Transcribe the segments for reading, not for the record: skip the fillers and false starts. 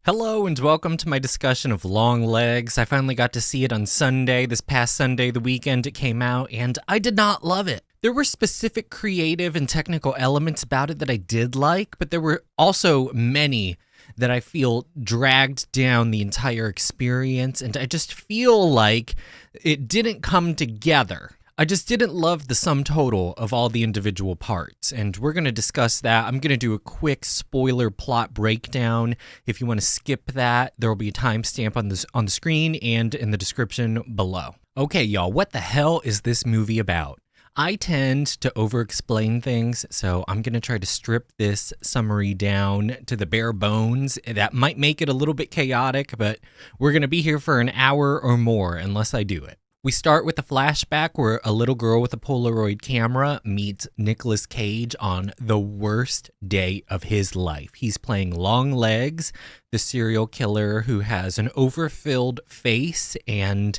Hello and welcome to my discussion of Longlegs. I finally got to see it on Sunday, this past Sunday, the weekend it came out, and I did not love it. There were specific creative and technical elements about it that I did like, but there were also many that I feel dragged down the entire experience, and I just feel like it didn't come together. I just didn't love the sum total of all the individual parts, and we're going to discuss that. I'm going to do a quick spoiler plot breakdown. If you want to skip that, there will be a timestamp on the screen and in the description below. Okay, y'all, what the hell is this movie about? I tend to over-explain things, so I'm going to try to strip this summary down to the bare bones. That might make it a little bit chaotic, but we're going to be here for an hour or more unless I do it. We start with a flashback where a little girl with a Polaroid camera meets Nicolas Cage on the worst day of his life. He's playing Longlegs, the serial killer who has an overfilled face and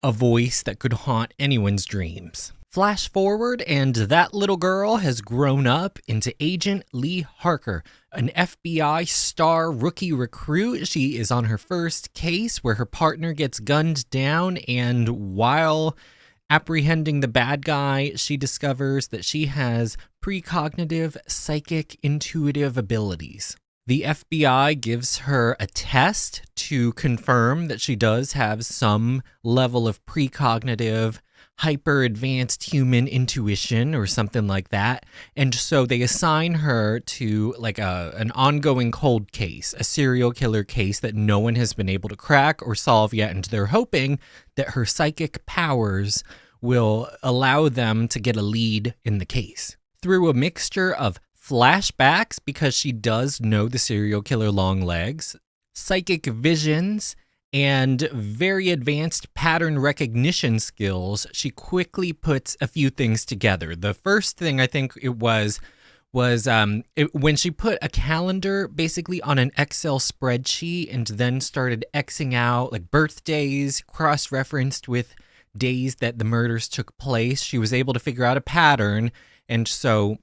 a voice that could haunt anyone's dreams. Flash forward, and that little girl has grown up into Agent Lee Harker, an FBI star rookie recruit. She is on her first case where her partner gets gunned down, and while apprehending the bad guy, she discovers that she has precognitive psychic intuitive abilities. The FBI gives her a test to confirm that she does have some level of precognitive hyper advanced human intuition or something like that. And so they assign her to like an ongoing cold case, a serial killer case that no one has been able to crack or solve yet. And they're hoping that her psychic powers will allow them to get a lead in the case. Through a mixture of flashbacks, because she does know the serial killer Longlegs, psychic visions, and very advanced pattern recognition skills, she quickly puts a few things together. The first thing I think it was when she put a calendar basically on an Excel spreadsheet and then started Xing out like birthdays cross-referenced with days that the murders took place. She was able to figure out a pattern, and so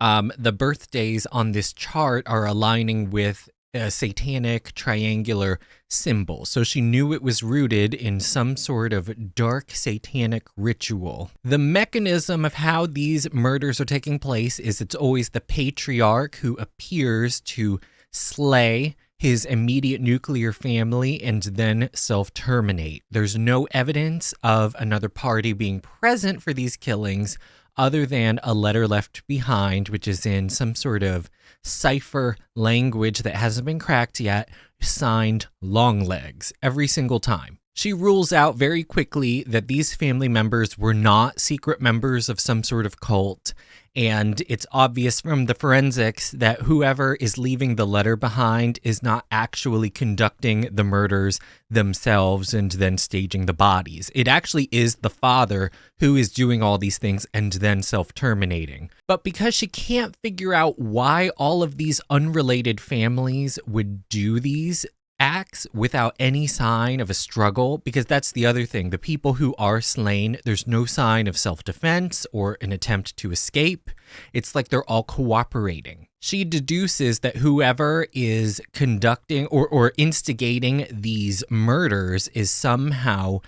the birthdays on this chart are aligning with a satanic triangular symbol. So she knew it was rooted in some sort of dark satanic ritual. The mechanism of how these murders are taking place is it's always the patriarch who appears to slay his immediate nuclear family and then self-terminate. There's no evidence of another party being present for these killings other than a letter left behind, which is in some sort of cipher language that hasn't been cracked yet, signed Longlegs every single time. She rules out very quickly that these family members were not secret members of some sort of cult, and it's obvious from the forensics that whoever is leaving the letter behind is not actually conducting the murders themselves and then staging the bodies. It actually is the father who is doing all these things and then self-terminating. But because she can't figure out why all of these unrelated families would do these acts without any sign of a struggle, because that's the other thing. The people who are slain, there's no sign of self-defense or an attempt to escape. It's like they're all cooperating. She deduces that whoever is conducting or instigating these murders is somehow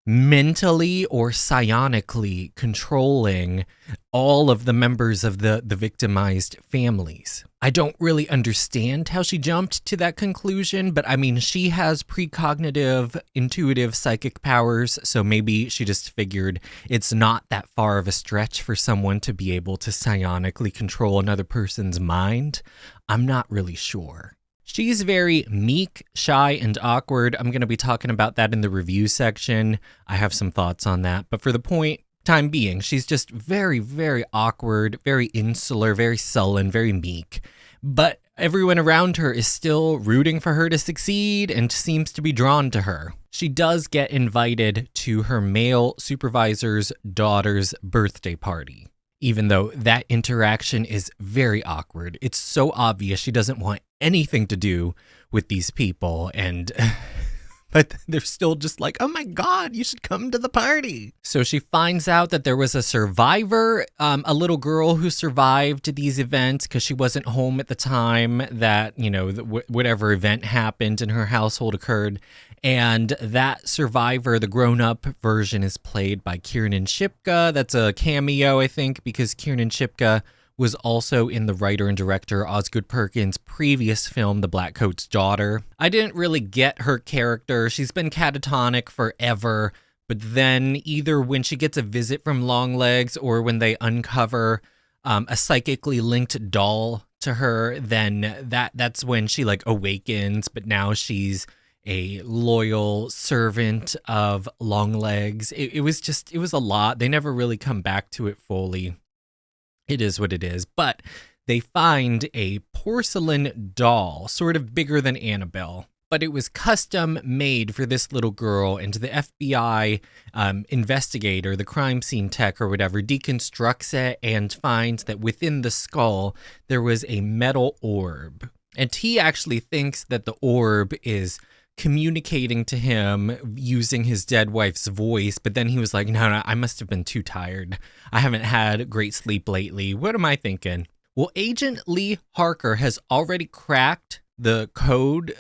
mentally or psionically controlling all of the members of the victimized families. I don't really understand how she jumped to that conclusion, but I mean, she has precognitive, intuitive psychic powers, so maybe she just figured it's not that far of a stretch for someone to be able to psionically control another person's mind. I'm not really sure. She's very meek, shy, and awkward. I'm going to be talking about that in the review section. I have some thoughts on that, but for the time being, she's just very, very awkward, very insular, very sullen, very meek. But everyone around her is still rooting for her to succeed and seems to be drawn to her. She does get invited to her male supervisor's daughter's birthday party, even though that interaction is very awkward. It's so obvious she doesn't want anything to do with these people, and but they're still just like, oh my God, you should come to the party. So she finds out that there was a survivor, a little girl who survived these events because she wasn't home at the time that, whatever event happened in her household occurred. And that survivor, the grown-up version, is played by Kiernan Shipka. That's a cameo, I think, because Kiernan Shipka was also in the writer and director Osgood Perkins' previous film, The Black Coat's Daughter. I didn't really get her character. She's been catatonic forever, but then either when she gets a visit from Longlegs or when they uncover a psychically linked doll to her, then that's when she awakens, but now she's a loyal servant of Longlegs. It was a lot. They never really come back to it fully. It is what it is. But they find a porcelain doll, sort of bigger than Annabelle, but it was custom made for this little girl. And the FBI investigator, the crime scene tech or whatever, deconstructs it and finds that within the skull, there was a metal orb. And he actually thinks that the orb is communicating to him using his dead wife's voice, but then he was like, no, I must have been too tired. I haven't had great sleep lately. What am I thinking? Well, Agent Lee Harker has already cracked the code,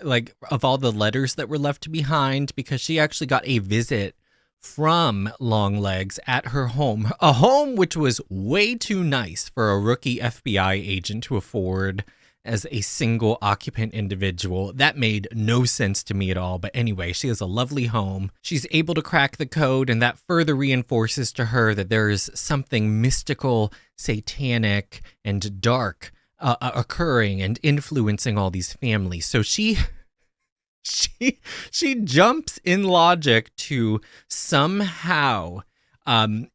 of all the letters that were left behind, because she actually got a visit from Longlegs at her home, a home which was way too nice for a rookie FBI agent to afford as a single occupant individual. That made no sense to me at all. But anyway, she has a lovely home. She's able to crack the code, and that further reinforces to her that there is something mystical, satanic, and dark occurring and influencing all these families. So she jumps in logic to somehow an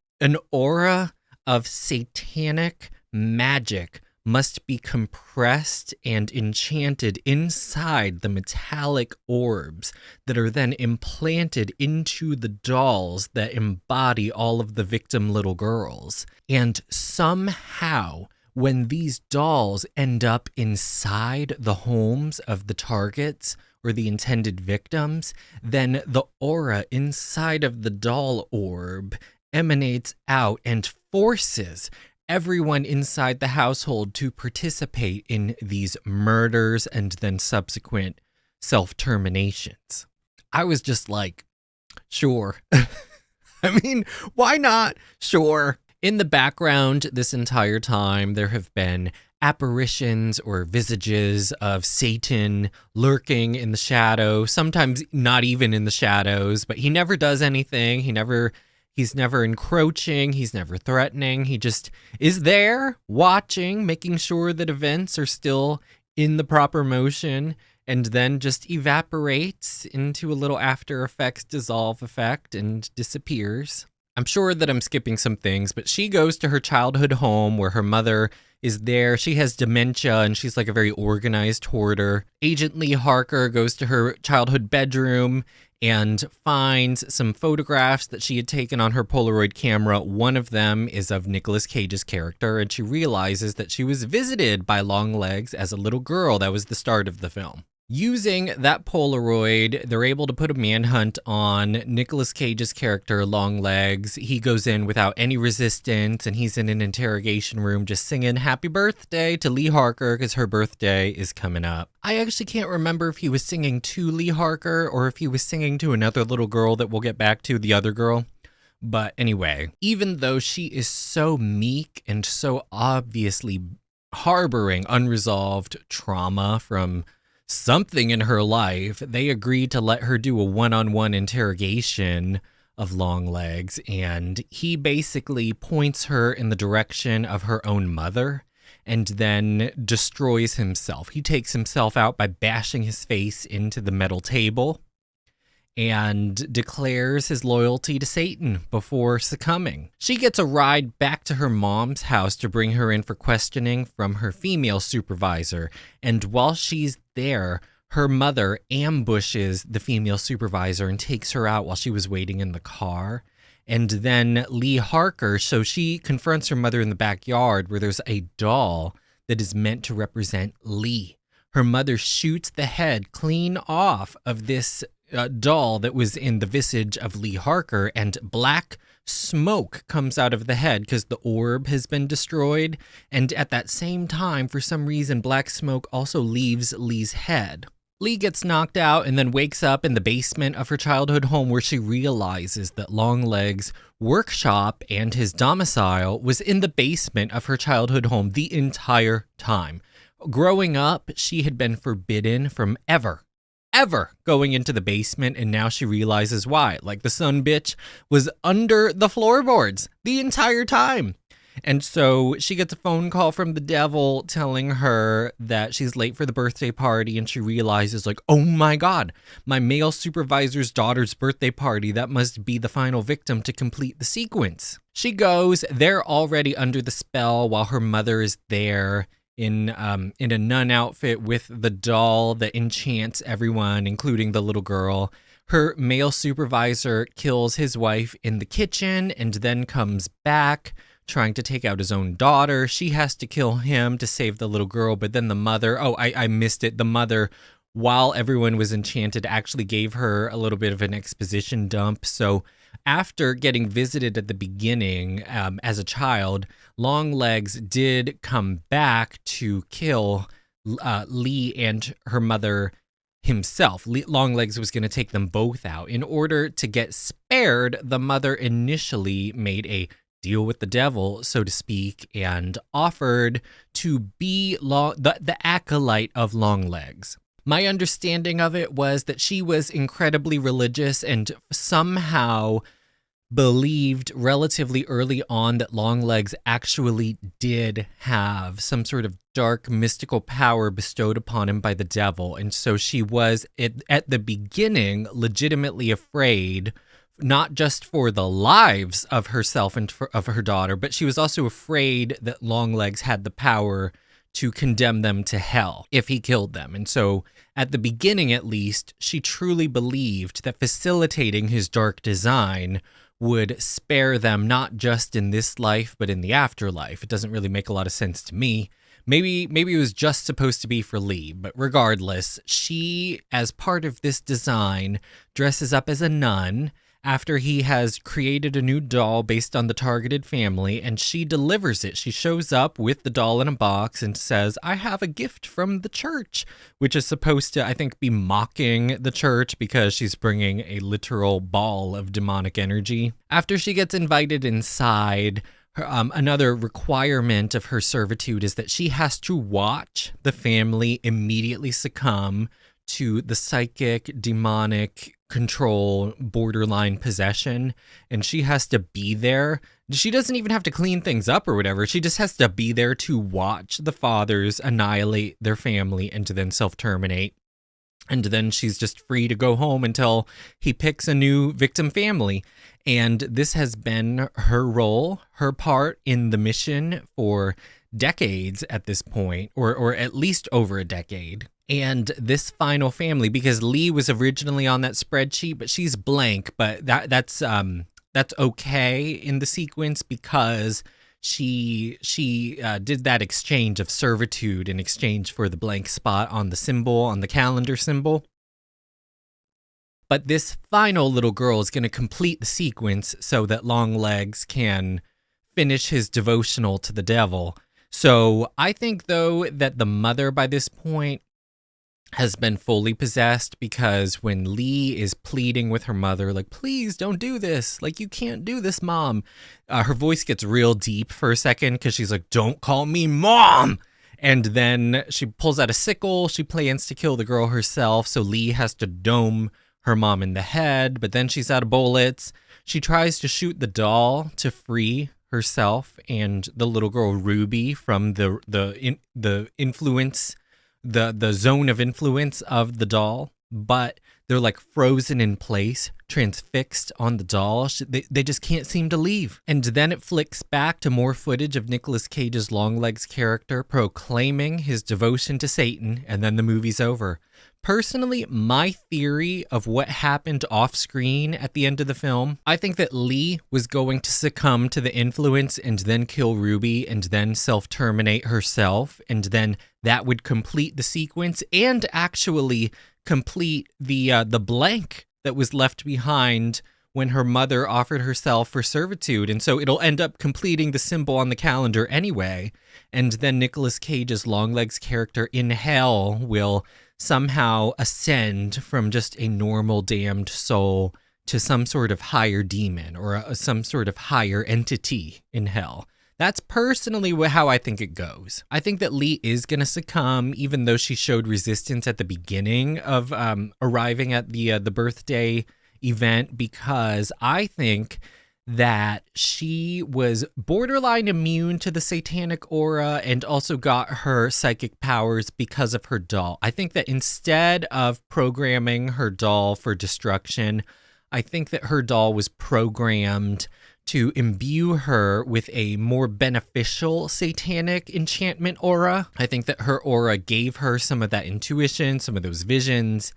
aura of satanic magic must be compressed and enchanted inside the metallic orbs that are then implanted into the dolls that embody all of the victim little girls. And somehow, when these dolls end up inside the homes of the targets or the intended victims, then the aura inside of the doll orb emanates out and forces everyone inside the household to participate in these murders and then subsequent self-terminations. I was just like, sure. I mean, why not? Sure. In the background this entire time, there have been apparitions or visages of Satan lurking in the shadow, sometimes not even in the shadows, but he never does anything. He's never encroaching. He's never threatening. He just is there watching, making sure that events are still in the proper motion, and then just evaporates into a little After Effects dissolve effect and disappears. I'm sure that I'm skipping some things, but she goes to her childhood home where her mother is there. She has dementia and she's like a very organized hoarder. Agent Lee Harker goes to her childhood bedroom and finds some photographs that she had taken on her Polaroid camera. One of them is of Nicolas Cage's character, and she realizes that she was visited by Longlegs as a little girl. That was the start of the film. Using that Polaroid, they're able to put a manhunt on Nicolas Cage's character, Longlegs. He goes in without any resistance, and he's in an interrogation room just singing happy birthday to Lee Harker because her birthday is coming up. I actually can't remember if he was singing to Lee Harker or if he was singing to another little girl that we'll get back to, the other girl. But anyway, even though she is so meek and so obviously harboring unresolved trauma from something in her life, they agreed to let her do a one-on-one interrogation of Longlegs, and he basically points her in the direction of her own mother and then destroys himself. He takes himself out by bashing his face into the metal table and declares his loyalty to Satan before succumbing. She gets a ride back to her mom's house to bring her in for questioning from her female supervisor, and while she's there, her mother ambushes the female supervisor and takes her out while she was waiting in the car. And then Lee Harker, so she confronts her mother in the backyard where there's a doll that is meant to represent Lee. Her mother shoots the head clean off of this doll that was in the visage of Lee Harker, and black smoke comes out of the head because the orb has been destroyed. And at that same time, for some reason, black smoke also leaves Lee's head. Lee gets knocked out and then wakes up in the basement of her childhood home, where she realizes that Longlegs' workshop and his domicile was in the basement of her childhood home the entire time. Growing up, she had been forbidden from ever going into the basement, and now she realizes why. Like, the son bitch was under the floorboards the entire time. And so she gets a phone call from the devil telling her that she's late for the birthday party, and she realizes, like, oh my God, my male supervisor's daughter's birthday party, that must be the final victim to complete the sequence. She goes, they're already under the spell while her mother is there in a nun outfit with the doll that enchants everyone, including the little girl. Her male supervisor kills his wife in the kitchen and then comes back trying to take out his own daughter. She has to kill him to save the little girl, but then the mother, I missed it. The mother, while everyone was enchanted, actually gave her a little bit of an exposition dump. So after getting visited at the beginning as a child, Longlegs did come back to kill Lee and her mother himself. Longlegs was going to take them both out. In order to get spared, the mother initially made a deal with the devil, so to speak, and offered to be the acolyte of Longlegs. My understanding of it was that she was incredibly religious and somehow believed relatively early on that Longlegs actually did have some sort of dark mystical power bestowed upon him by the devil. And so she was, at the beginning, legitimately afraid, not just for the lives of herself and of her daughter, but she was also afraid that Longlegs had the power to condemn them to hell if he killed them. And so at the beginning, at least, she truly believed that facilitating his dark design would spare them, not just in this life, but in the afterlife. It doesn't really make a lot of sense to me. Maybe it was just supposed to be for Lee, but regardless, she, as part of this design, dresses up as a nun after he has created a new doll based on the targeted family, and she delivers it. She shows up with the doll in a box and says, I have a gift from the church, which is supposed to, I think, be mocking the church because she's bringing a literal ball of demonic energy. After she gets invited inside, another requirement of her servitude is that she has to watch the family immediately succumb to the psychic, demonic control, borderline possession, and she has to be there. She doesn't even have to clean things up or whatever. She just has to be there to watch the fathers annihilate their family and to then self-terminate. And then she's just free to go home until he picks a new victim family. And this has been her role, her part in the mission for decades at this point, or at least over a decade. And this final family, because Lee was originally on that spreadsheet, but she's blank, but that's okay in the sequence because she did that exchange of servitude in exchange for the blank spot on the symbol, on the calendar symbol. But this final little girl is going to complete the sequence so that Longlegs can finish his devotional to the devil. So I think, though, that the mother by this point has been fully possessed, because when Lee is pleading with her mother, like, please don't do this. Like, you can't do this, Mom. Her voice gets real deep for a second because she's like, don't call me Mom. And then she pulls out a sickle. She plans to kill the girl herself. So Lee has to dome her mom in the head, but then she's out of bullets. She tries to shoot the doll to free herself and the little girl Ruby from the influence, the zone of influence of the doll, but they're like frozen in place, transfixed on the doll. They just can't seem to leave. And then it flicks back to more footage of Nicolas Cage's Longlegs character proclaiming his devotion to Satan, and then the movie's over. Personally, my theory of what happened off screen at the end of the film, I think that Lee was going to succumb to the influence and then kill Ruby and then self-terminate herself, and then that would complete the sequence and actually complete the blank that was left behind when her mother offered herself for servitude. And so it'll end up completing the symbol on the calendar anyway. And then Nicolas Cage's Longlegs character in hell will somehow ascend from just a normal damned soul to some sort of higher demon or some sort of higher entity in hell. That's personally how I think it goes. I think that Lee is going to succumb, even though she showed resistance at the beginning of arriving at the birthday event, because I think that she was borderline immune to the satanic aura and also got her psychic powers because of her doll. I think that instead of programming her doll for destruction, I think that her doll was programmed to imbue her with a more beneficial satanic enchantment aura. I think that her aura gave her some of that intuition, some of those visions,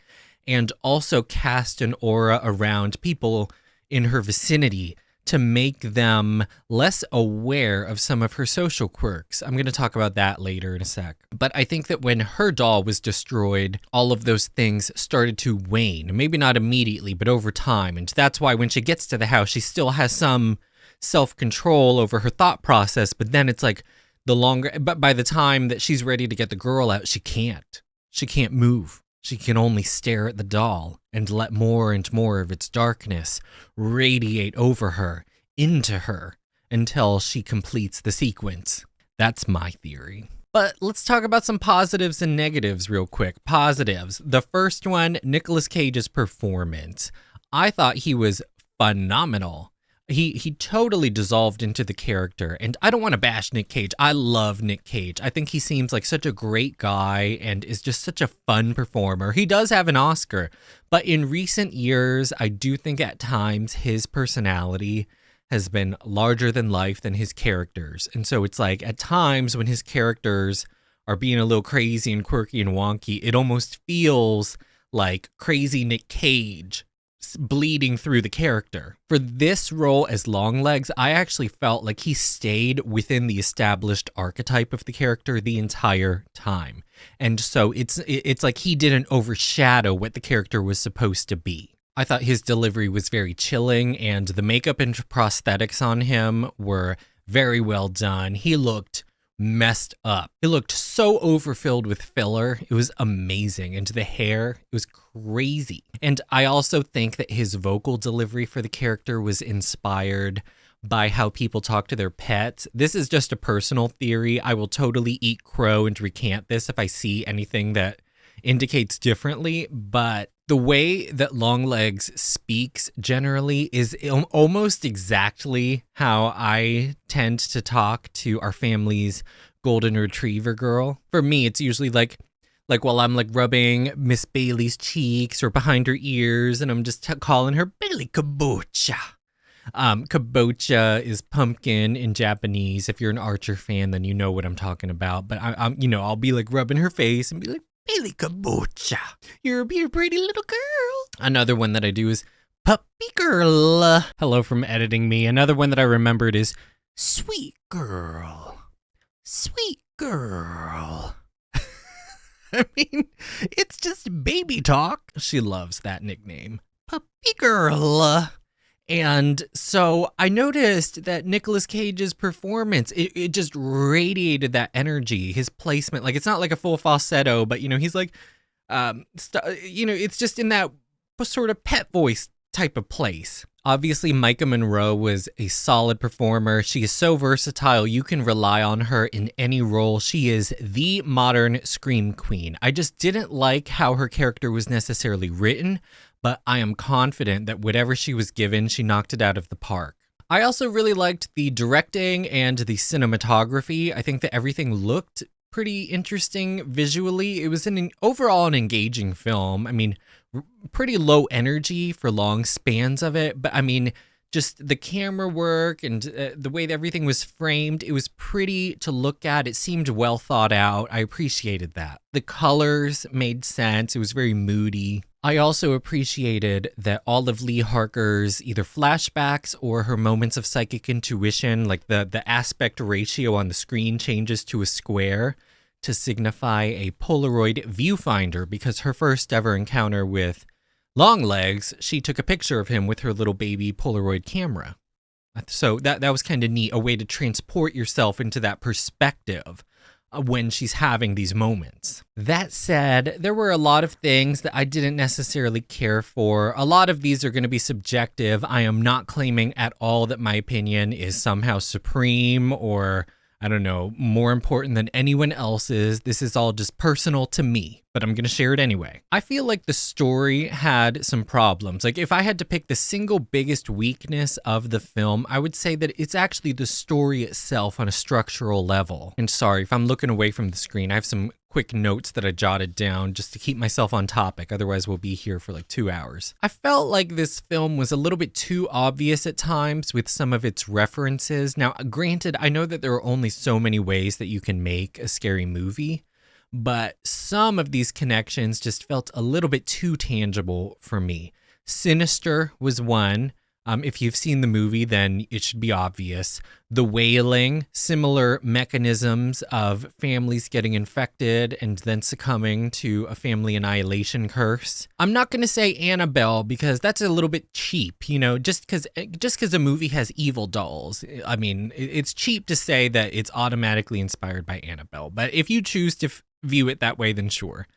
and also cast an aura around people in her vicinity to make them less aware of some of her social quirks. I'm going to talk about that later in a sec. But I think that when her doll was destroyed, all of those things started to wane. Maybe not immediately, but over time. And that's why when she gets to the house, she still has some self-control over her thought process. But then it's like but by the time that she's ready to get the girl out, she can't. She can't move. She can only stare at the doll and let more and more of its darkness radiate over her, into her, until she completes the sequence. That's my theory. But let's talk about some positives and negatives real quick. Positives. The first one, Nicolas Cage's performance. I thought he was phenomenal. He totally dissolved into the character, and I don't want to bash Nick Cage. I love Nick Cage. I think he seems like such a great guy and is just such a fun performer. He does have an Oscar, but in recent years, I do think at times his personality has been larger than life than his characters. And so it's like at times when his characters are being a little crazy and quirky and wonky, it almost feels like crazy Nick Cage bleeding through the character. For this role as Longlegs, I actually felt like he stayed within the established archetype of the character the entire time. And so it's like he didn't overshadow what the character was supposed to be. I thought his delivery was very chilling, and the makeup and prosthetics on him were very well done. He looked messed up. It looked so overfilled with filler. It was amazing. And the hair, it was crazy. And I also think that his vocal delivery for the character was inspired by how people talk to their pets. This is just a personal theory. I will totally eat crow and recant this if I see anything that indicates differently, but the way that Longlegs speaks generally is almost exactly how I tend to talk to our family's golden retriever girl. For me, it's usually like while I'm like rubbing Miss Bailey's cheeks or behind her ears, and I'm just calling her Bailey Kabocha. Kabocha is pumpkin in Japanese. If you're an Archer fan, then you know what I'm talking about. But I'll be like rubbing her face and be like, Bailey Kabocha, you're a pretty little girl. Another one that I do is puppy girl. Hello from editing me. Another one that I remembered is sweet girl. Sweet girl. I mean, it's just baby talk. She loves that nickname. Puppy girl. And so I noticed that Nicolas Cage's performance, it just radiated that energy, his placement. Like, it's not like a full falsetto, but, he's like, it's just in that sort of pet voice type of place. Obviously, Maika Monroe was a solid performer. She is so versatile. You can rely on her in any role. She is the modern scream queen. I just didn't like how her character was necessarily written, but I am confident that whatever she was given, she knocked it out of the park. I also really liked the directing and the cinematography. I think that everything looked pretty interesting visually. It was overall an engaging film. I mean, pretty low energy for long spans of it, but I mean, just the camera work and the way that everything was framed, it was pretty to look at. It seemed well thought out. I appreciated that. The colors made sense. It was very moody. I also appreciated that all of Lee Harker's either flashbacks or her moments of psychic intuition, like the aspect ratio on the screen changes to a square, to signify a Polaroid viewfinder because her first ever encounter with Longlegs, she took a picture of him with her little baby Polaroid camera. So that was kind of neat, a way to transport yourself into that perspective when she's having these moments. That said, there were a lot of things that I didn't necessarily care for. A lot of these are going to be subjective. I am not claiming at all that my opinion is somehow supreme or, I don't know, more important than anyone else's. This is all just personal to me, but I'm going to share it anyway. I feel like the story had some problems. Like, if I had to pick the single biggest weakness of the film, I would say that it's actually the story itself on a structural level. And sorry, if I'm looking away from the screen, I have some quick notes that I jotted down just to keep myself on topic. Otherwise, we'll be here for like 2 hours. I felt like this film was a little bit too obvious at times with some of its references. Now, granted, I know that there are only so many ways that you can make a scary movie, but some of these connections just felt a little bit too tangible for me. Sinister was one. If you've seen the movie, then it should be obvious. The Wailing, similar mechanisms of families getting infected and then succumbing to a family annihilation curse. I'm not going to say Annabelle because that's a little bit cheap, you know, just because a movie has evil dolls. I mean, it's cheap to say that it's automatically inspired by Annabelle, but if you choose to view it that way, then sure.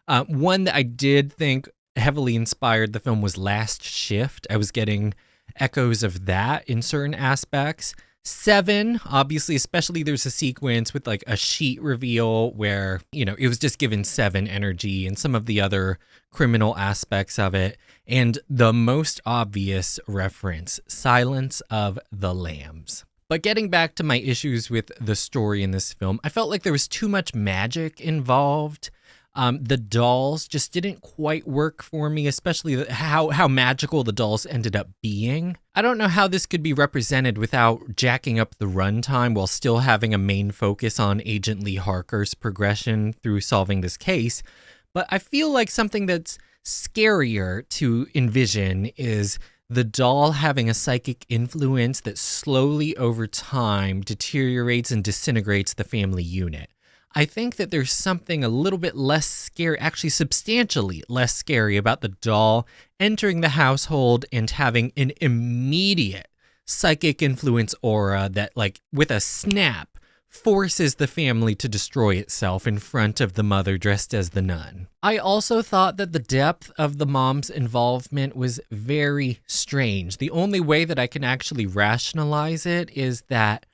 One that I did think heavily inspired the film was Last Shift. I was getting echoes of that in certain aspects. Seven, obviously, especially there's a sequence with like a sheet reveal where, you know, it was just given Seven energy and some of the other criminal aspects of it. And the most obvious reference, Silence of the Lambs. But getting back to my issues with the story in this film, I felt like there was too much magic involved. The dolls just didn't quite work for me, especially how magical the dolls ended up being. I don't know how this could be represented without jacking up the runtime while still having a main focus on Agent Lee Harker's progression through solving this case, but I feel like something that's scarier to envision is the doll having a psychic influence that slowly over time deteriorates and disintegrates the family unit. I think that there's something a little bit less scary, actually substantially less scary about the doll entering the household and having an immediate psychic influence aura that, like, with a snap, forces the family to destroy itself in front of the mother dressed as the nun. I also thought that the depth of the mom's involvement was very strange. The only way that I can actually rationalize it is that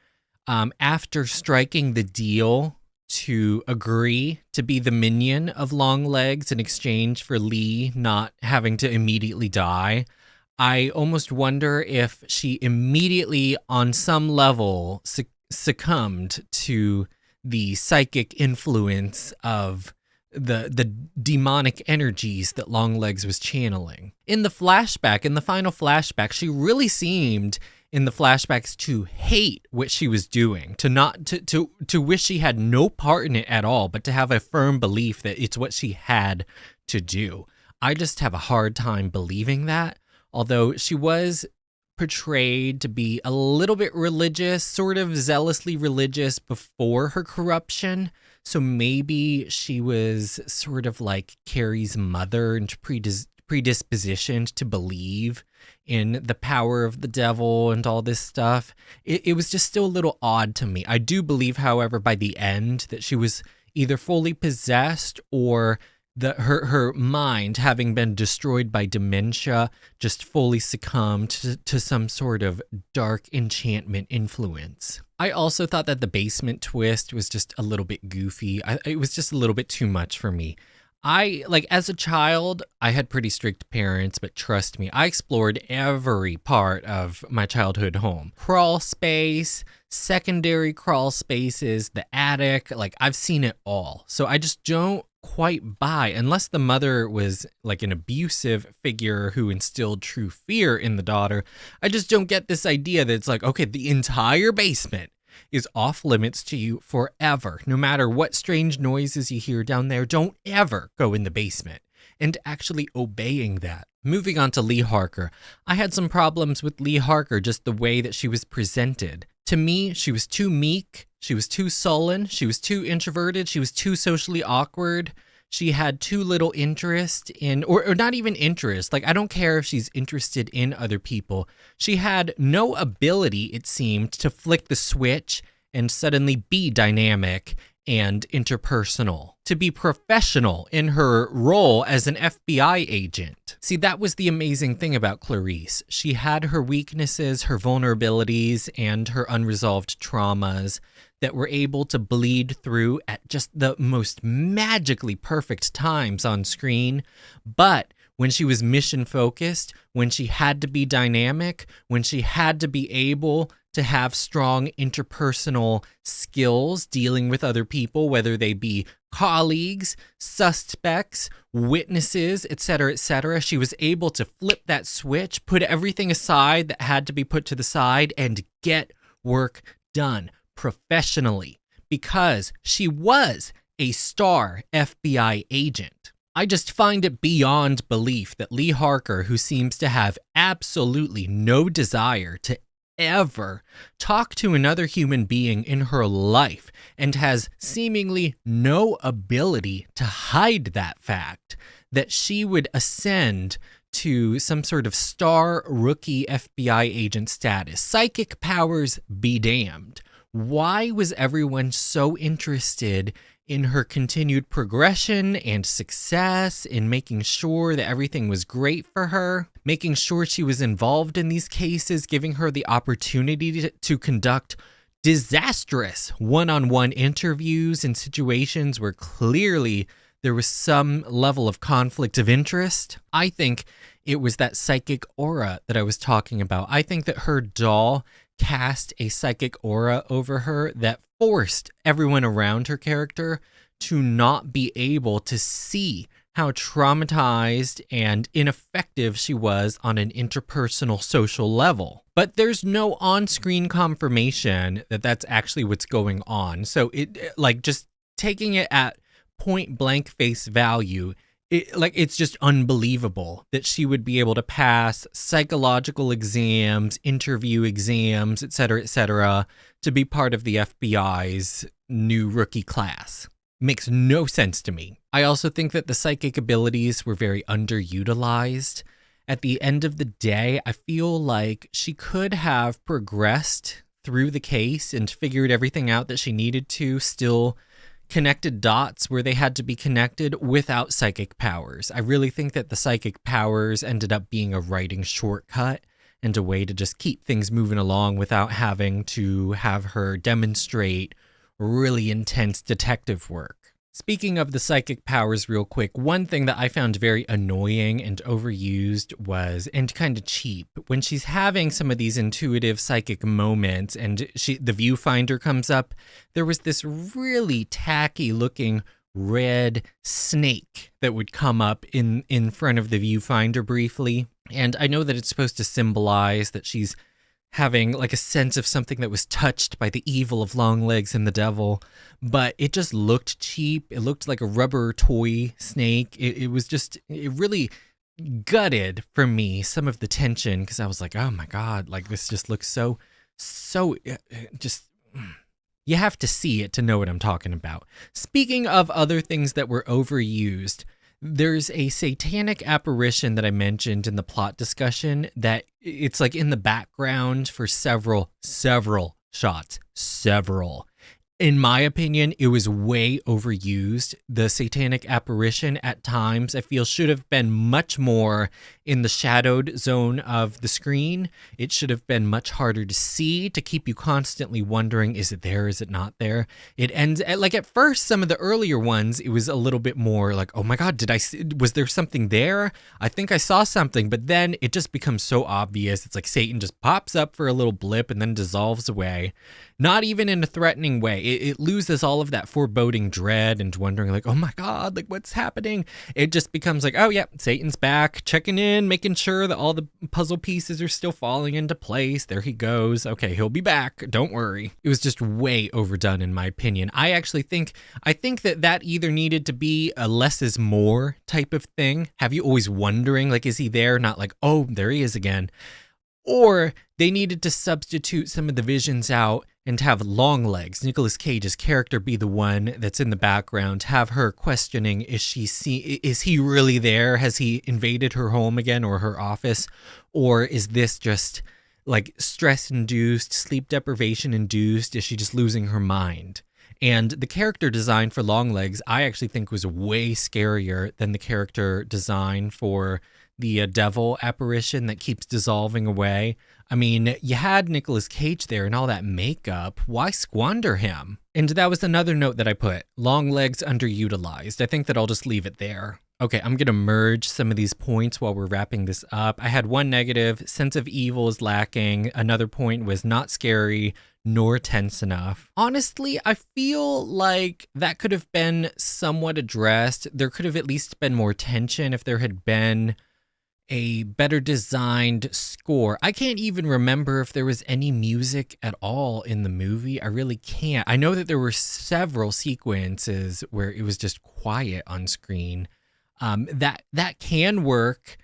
after striking the deal to agree to be the minion of Longlegs in exchange for Lee not having to immediately die, I almost wonder if she immediately, on some level, succumbed to the psychic influence of the demonic energies that Longlegs was channeling. In the final flashback, she really seemed in the flashbacks to hate what she was doing, to wish she had no part in it at all, but to have a firm belief that it's what she had to do. I just have a hard time believing that, although she was portrayed to be a little bit religious, sort of zealously religious before her corruption. So maybe she was sort of like Carrie's mother and predispositioned to believe in the power of the devil and all this stuff. It was just still a little odd to me. I do believe, however, by the end that she was either fully possessed or her mind, having been destroyed by dementia, just fully succumbed to some sort of dark enchantment influence. I also thought that the basement twist was just a little bit goofy. It was just a little bit too much for me. As a child, I had pretty strict parents, but trust me, I explored every part of my childhood home. Crawl space, secondary crawl spaces, the attic, I've seen it all. So I just don't quite buy, unless the mother was like an abusive figure who instilled true fear in the daughter. I just don't get this idea that it's like, okay, the entire basement is off limits to you forever. No matter what strange noises you hear down there, don't ever go in the basement. And actually obeying that. Moving on to Lee Harker. I had some problems with Lee Harker, just the way that she was presented. To me, she was too meek, she was too sullen, she was too introverted, she was too socially awkward. She had too little interest in, or not even interest. Like, I don't care if she's interested in other people. She had no ability, it seemed, to flick the switch and suddenly be dynamic and interpersonal, to be professional in her role as an FBI agent. See, that was the amazing thing about Clarice. She had her weaknesses, her vulnerabilities, and her unresolved traumas that were able to bleed through at just the most magically perfect times on screen. But when she was mission focused, when she had to be dynamic, when she had to be able to have strong interpersonal skills dealing with other people, whether they be colleagues, suspects, witnesses, etc., she was able to flip that switch, put everything aside that had to be put to the side, and get work done professionally, because she was a star FBI agent. I just find it beyond belief that Lee Harker, who seems to have absolutely no desire to ever talk to another human being in her life and has seemingly no ability to hide that fact, that she would ascend to some sort of star rookie FBI agent status. Psychic powers be damned. Why was everyone so interested in her continued progression and success, in making sure that everything was great for her, making sure she was involved in these cases, giving her the opportunity to conduct disastrous one-on-one interviews in situations where clearly there was some level of conflict of interest? I think it was that psychic aura that I was talking about. I think that her doll cast a psychic aura over her that forced everyone around her character to not be able to see how traumatized and ineffective she was on an interpersonal social level. But there's no on-screen confirmation that that's actually what's going on. So just taking it at point blank face value, it's just unbelievable that she would be able to pass psychological exams, interview exams, etc., to be part of the FBI's new rookie class. Makes no sense to me. I also think that the psychic abilities were very underutilized. At the end of the day, I feel like she could have progressed through the case and figured everything out that she needed to, still connected dots where they had to be connected without psychic powers. I really think that the psychic powers ended up being a writing shortcut and a way to just keep things moving along without having to have her demonstrate really intense detective work. Speaking of the psychic powers real quick, one thing that I found very annoying and overused was, and kind of cheap, when she's having some of these intuitive psychic moments and the viewfinder comes up, there was this really tacky looking red snake that would come up in front of the viewfinder briefly. And I know that it's supposed to symbolize that she's having like a sense of something that was touched by the evil of Longlegs and the devil, but it just looked cheap. It looked like a rubber toy snake. It really gutted for me some of the tension, because I was like, oh my God, like this just looks so just, you have to see it to know what I'm talking about. Speaking of other things that were overused, there's a satanic apparition that I mentioned in the plot discussion that it's like in the background for several shots. In my opinion, it was way overused. The satanic apparition at times, I feel, should have been much more in the shadowed zone of the screen. It should have been much harder to see, to keep you constantly wondering, is it there, is it not there? It ends at first, some of the earlier ones, it was a little bit more like, oh my God, was there something there? I think I saw something, but then it just becomes so obvious. It's like Satan just pops up for a little blip and then dissolves away. Not even in a threatening way. It loses all of that foreboding dread and wondering like, oh my God, like what's happening? It just becomes like, oh yeah, Satan's back, checking in, making sure that all the puzzle pieces are still falling into place. There he goes. Okay, he'll be back. Don't worry. It was just way overdone in my opinion. I think that either needed to be a less is more type of thing. Have you always wondering like, is he there? Not like, oh, there he is again. Or they needed to substitute some of the visions out and have Longlegs, Nicolas Cage's character, be the one that's in the background, have her questioning, is he really there? Has he invaded her home again or her office? Or is this just like stress-induced, sleep deprivation-induced? Is she just losing her mind? And the character design for Longlegs, I actually think was way scarier than the character design for the devil apparition that keeps dissolving away. I mean, you had Nicolas Cage there and all that makeup. Why squander him? And that was another note that I put. Longlegs underutilized. I think that I'll just leave it there. Okay, I'm going to merge some of these points while we're wrapping this up. I had one negative, sense of evil is lacking. Another point was not scary nor tense enough. Honestly, I feel like that could have been somewhat addressed. There could have at least been more tension if there had been a better designed score. I can't even remember if there was any music at all in the movie. I really can't. I know that there were several sequences where it was just quiet on screen. That can work,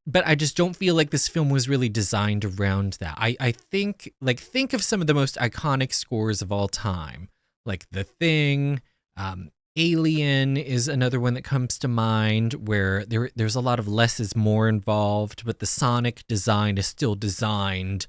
but I just don't feel like this film was really designed around that. I think of some of the most iconic scores of all time, like The Thing, Alien is another one that comes to mind where there's a lot of less is more involved, but the sonic design is still designed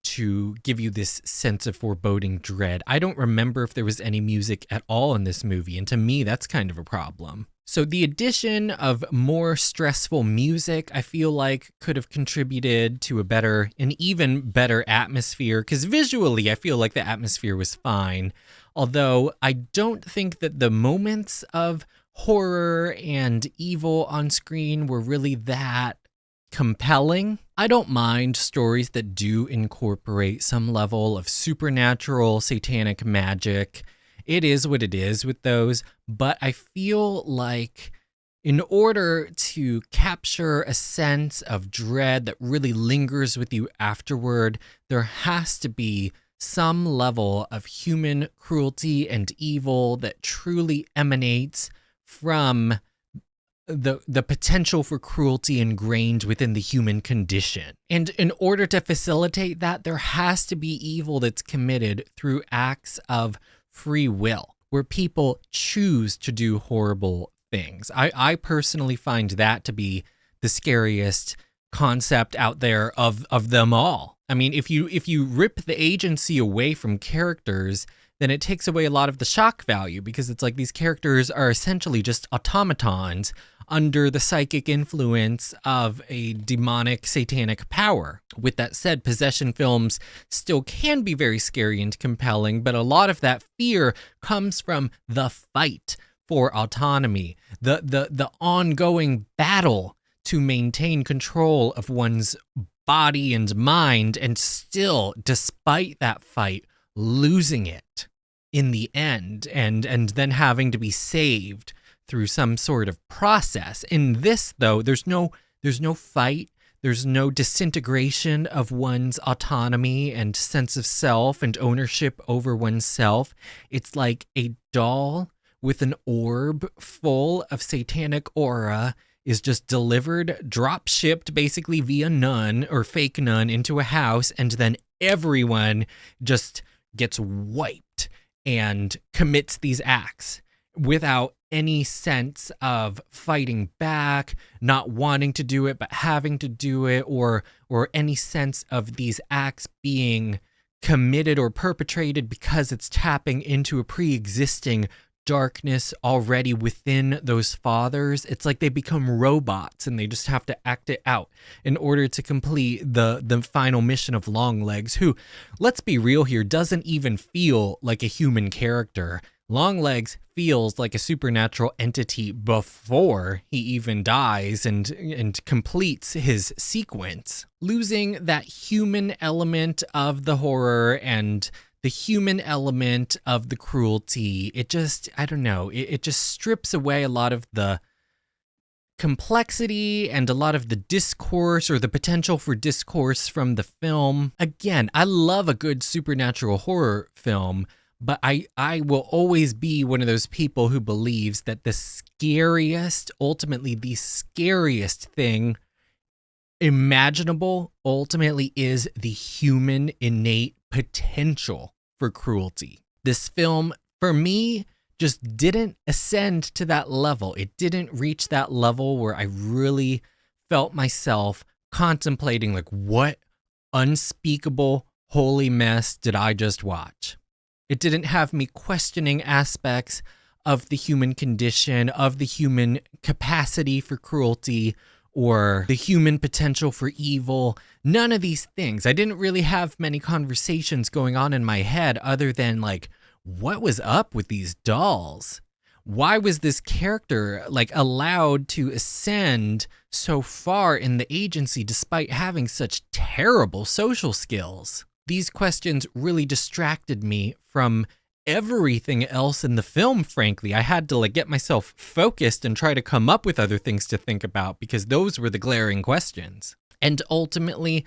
to give you this sense of foreboding dread. I don't remember if there was any music at all in this movie, and to me, that's kind of a problem. So the addition of more stressful music, I feel like could have contributed to an even better atmosphere, because visually, I feel like the atmosphere was fine. Although I don't think that the moments of horror and evil on screen were really that compelling. I don't mind stories that do incorporate some level of supernatural, satanic magic. It is what it is with those, but I feel like in order to capture a sense of dread that really lingers with you afterward, there has to be some level of human cruelty and evil that truly emanates from the potential for cruelty ingrained within the human condition. And in order to facilitate that, there has to be evil that's committed through acts of free will, where people choose to do horrible things. I personally find that to be the scariest concept out there of them all. I mean, if you rip the agency away from characters, then it takes away a lot of the shock value, because it's like these characters are essentially just automatons under the psychic influence of a demonic satanic power. With that said, possession films still can be very scary and compelling, but a lot of that fear comes from the fight for autonomy, the ongoing battle to maintain control of one's body and mind, and still, despite that fight, losing it in the end, and then having to be saved through some sort of process. In this, though, there's no fight, there's no disintegration of one's autonomy and sense of self and ownership over oneself. It's like a doll with an orb full of satanic aura is just delivered, drop shipped basically via nun or fake nun into a house, and then everyone just gets wiped and commits these acts without any sense of fighting back, not wanting to do it but having to do it, or any sense of these acts being committed or perpetrated because it's tapping into a pre-existing darkness already within those fathers. It's like they become robots and they just have to act it out in order to complete the final mission of Longlegs, who, let's be real here, doesn't even feel like a human character. Longlegs feels like a supernatural entity before he even dies and completes his sequence. Losing that human element of the horror and the human element of the cruelty. It just, I don't know, it just strips away a lot of the complexity and a lot of the discourse or the potential for discourse from the film. Again, I love a good supernatural horror film, but I will always be one of those people who believes that the scariest, ultimately the scariest thing imaginable, ultimately is the human innate potential for cruelty. This film, for me, just didn't ascend to that level. It didn't reach that level where I really felt myself contemplating, like, what unspeakable holy mess did I just watch? It didn't have me questioning aspects of the human condition, of the human capacity for cruelty, or the human potential for evil. None of these things. I didn't really have many conversations going on in my head other than, like, what was up with these dolls? Why was this character, like, allowed to ascend so far in the agency despite having such terrible social skills? These questions really distracted me from everything else in the film, frankly. I had to, like, get myself focused and try to come up with other things to think about because those were the glaring questions. And ultimately,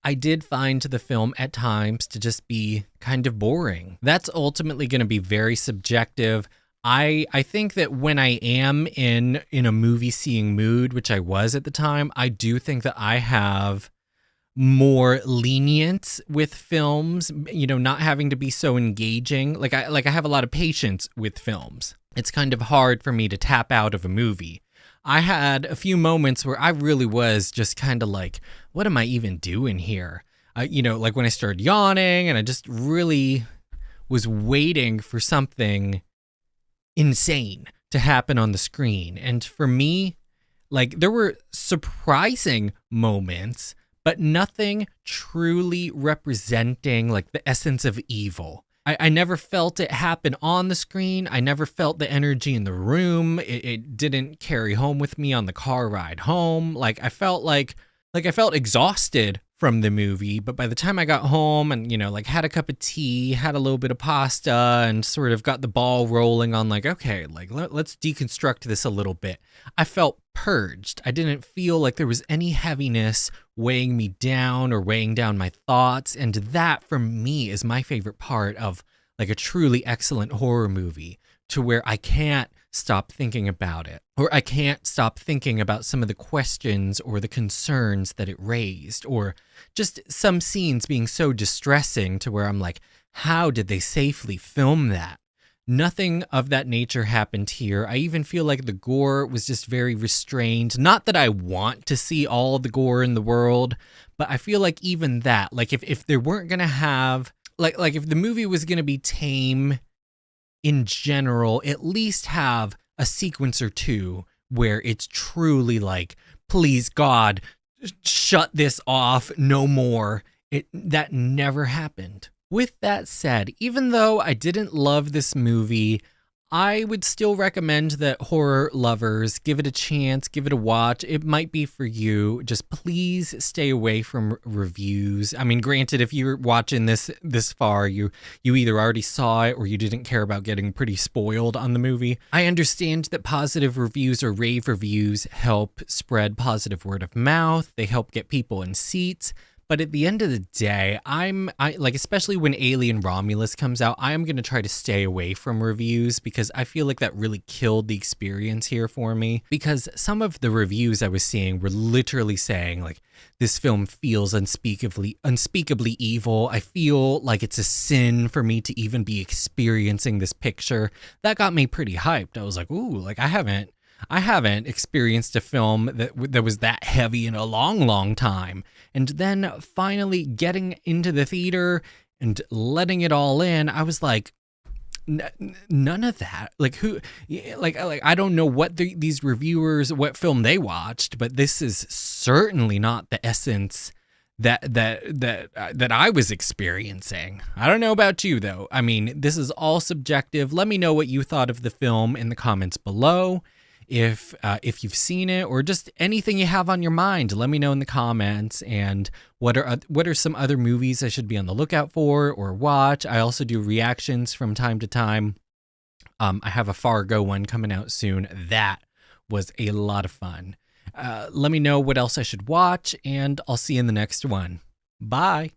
I did find the film at times to just be kind of boring. That's ultimately going to be very subjective. I think that when I am in a movie seeing mood, which I was at the time, I do think that I have more lenience with films, not having to be so engaging. Like I have a lot of patience with films. It's kind of hard for me to tap out of a movie. I had a few moments where I really was just kind of like, what am I even doing here? Like when I started yawning and I just really was waiting for something insane to happen on the screen. And for me, like, there were surprising moments, but nothing truly representing, like, the essence of evil. I never felt it happen on the screen. I never felt the energy in the room. It didn't carry home with me on the car ride home. Like, I felt exhausted from the movie, but by the time I got home and, had a cup of tea, had a little bit of pasta, and sort of got the ball rolling on, like, okay, like, let's deconstruct this a little bit, I felt purged. I didn't feel like there was any heaviness weighing me down or weighing down my thoughts, and that, for me, is my favorite part of, like, a truly excellent horror movie, to where I can't stop thinking about it, or I can't stop thinking about some of the questions or the concerns that it raised, or just some scenes being so distressing to where I'm like, how did they safely film that? Nothing of that nature happened here. I even feel like the gore was just very restrained. Not that I want to see all the gore in the world, but I feel like even that, like, if they weren't going to have, like if the movie was going to be tame in general, at least have a sequence or two where it's truly like, please God, shut this off, no more. That never happened. With that said, even though I didn't love this movie, I would still recommend that horror lovers give it a chance, give it a watch. It might be for you. Just please stay away from reviews. I mean, granted, if you're watching this far, you either already saw it or you didn't care about getting pretty spoiled on the movie. I understand that positive reviews or rave reviews help spread positive word of mouth. They help get people in seats. But at the end of the day, I like, especially when Alien Romulus comes out, I am going to try to stay away from reviews because I feel like that really killed the experience here for me. Because some of the reviews I was seeing were literally saying, like, this film feels unspeakably evil. I feel like it's a sin for me to even be experiencing this picture. That got me pretty hyped. I was like, ooh, like, I haven't experienced a film that was that heavy in a long, long time. And then finally getting into the theater and letting it all in, I was like, none of that. Like, who? Like I don't know what these reviewers, what film they watched, but this is certainly not the essence that I was experiencing. I don't know about you, though. I mean, this is all subjective. Let me know what you thought of the film in the comments below. If you've seen it or just anything you have on your mind, let me know in the comments. And what are some other movies I should be on the lookout for or watch? I also do reactions from time to time. I have a Fargo one coming out soon. That was a lot of fun. Let me know what else I should watch, and I'll see you in the next one. Bye.